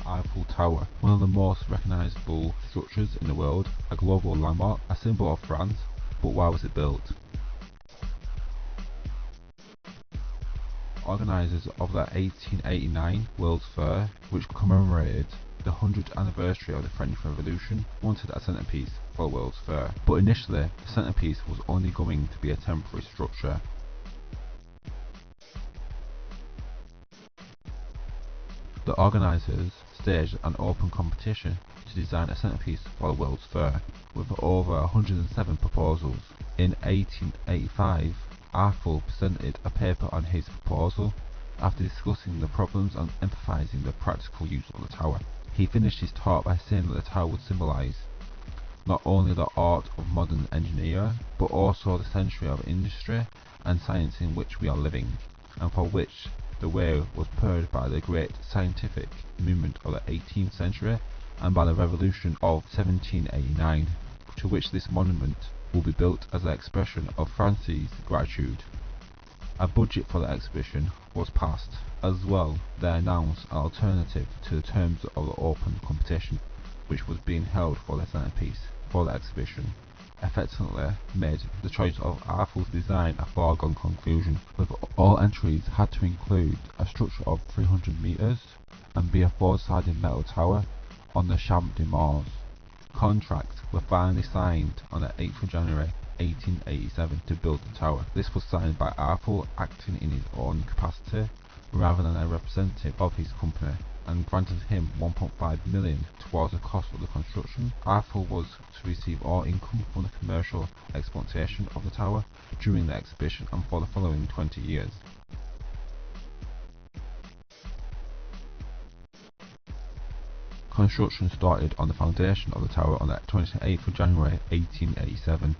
Eiffel Tower, one of the most recognisable structures in the world, a global landmark, a symbol of France. But why was it built? Organisers of the 1889 World's Fair, which commemorated the 100th anniversary of the French Revolution, wanted a centrepiece for the World's Fair, but initially the centrepiece was only going to be a temporary structure. The organisers staged an open competition to design a centrepiece for the World's Fair, with over 107 proposals. In 1885, Eiffel presented a paper on his proposal. After discussing the problems and emphasising the practical use of the tower, he finished his talk by saying that the tower would symbolise not only the art of modern engineering, but also the century of industry and science in which we are living, and for which the way was paved by the great scientific movement of the 18th century and by the revolution of 1789, to which this monument will be built as an expression of France's gratitude. A budget for the exhibition was passed. As well, they announced an alternative to the terms of the open competition, which was being held for the centrepiece for the exhibition, effectively made the choice of Eiffel's design a foregone conclusion, with all entries had to include a structure of 300 metres and be a four-sided metal tower on the Champ de Mars. Contracts were finally signed on the 8th of January 1887 to build the tower. This was signed by Eiffel acting in his own capacity rather than a representative of his company, and granted him 1.5 million towards the cost of the construction. Eiffel was to receive all income from the commercial exploitation of the tower during the exhibition and for the following 20 years. Construction started on the foundation of the tower on the 28th of January 1887.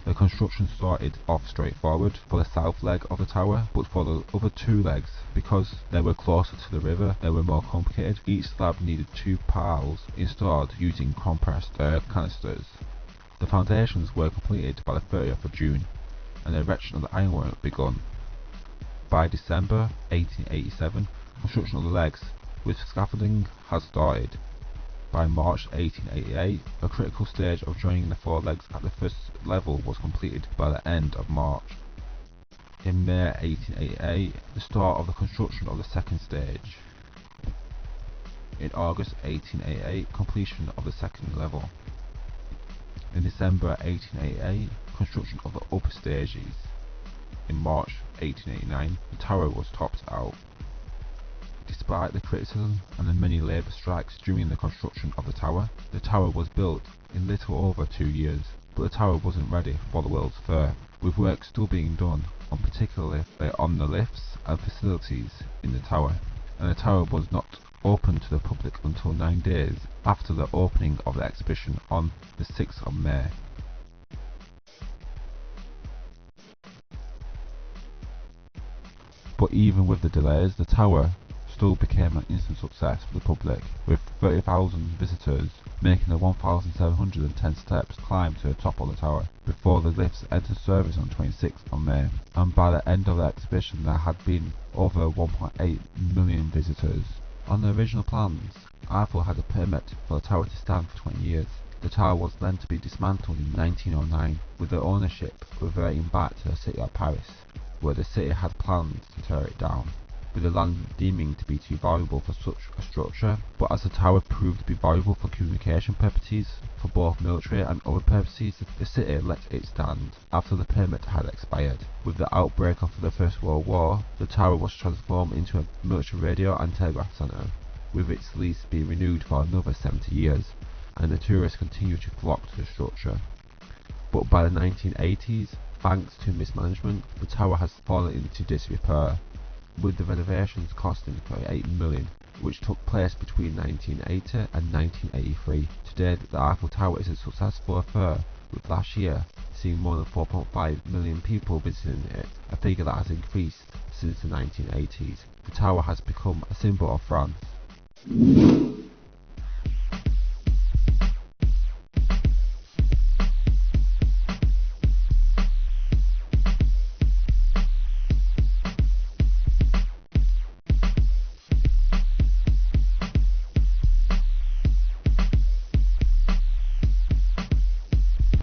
The construction started off straightforward for the south leg of the tower, but for the other two legs, because they were closer to the river, they were more complicated. Each slab needed two piles installed using compressed air canisters. The foundations were completed by the 30th of June, and the erection of the ironwork begun. By December 1887, construction of the legs with scaffolding had started. By March 1888, a critical stage of joining the four legs at the first level was completed by the end of March. In May 1888, the start of the construction of the second stage. In August 1888, completion of the second level. In December 1888, construction of the upper stages. In March 1889, the tower was topped out. Despite the criticism and the many labour strikes during the construction of the tower was built in little over 2 years, but the tower wasn't ready for the World's Fair, with work still being done on particularly on the lifts and facilities in the tower, and the tower was not open to the public until 9 days after the opening of the exhibition on the 6th of May. But even with the delays, the tower still became an instant success for the public, with 30,000 visitors making the 1,710 steps climb to the top of the tower before the lifts entered service on 26th of May, and by the end of the exhibition there had been over 1.8 million visitors. On the original plans, Eiffel had a permit for the tower to stand for 20 years. The tower was then to be dismantled in 1909, with the ownership reverting back to the city of Paris, where the city had planned to tear it down, with the land deeming to be too valuable for such a structure. But as the tower proved to be valuable for communication purposes, for both military and other purposes, the city let it stand after the permit had expired. With the outbreak of the First World War, the tower was transformed into a military radio and telegraph centre, with its lease being renewed for another 70 years, and the tourists continue to flock to the structure. But by the 1980s, thanks to mismanagement, the tower has fallen into disrepair, with the renovations costing 38 million, which took place between 1980 and 1983. Today, the Eiffel Tower is a successful affair, with last year seeing more than 4.5 million people visiting it, a figure that has increased since the 1980s. The tower has become a symbol of France.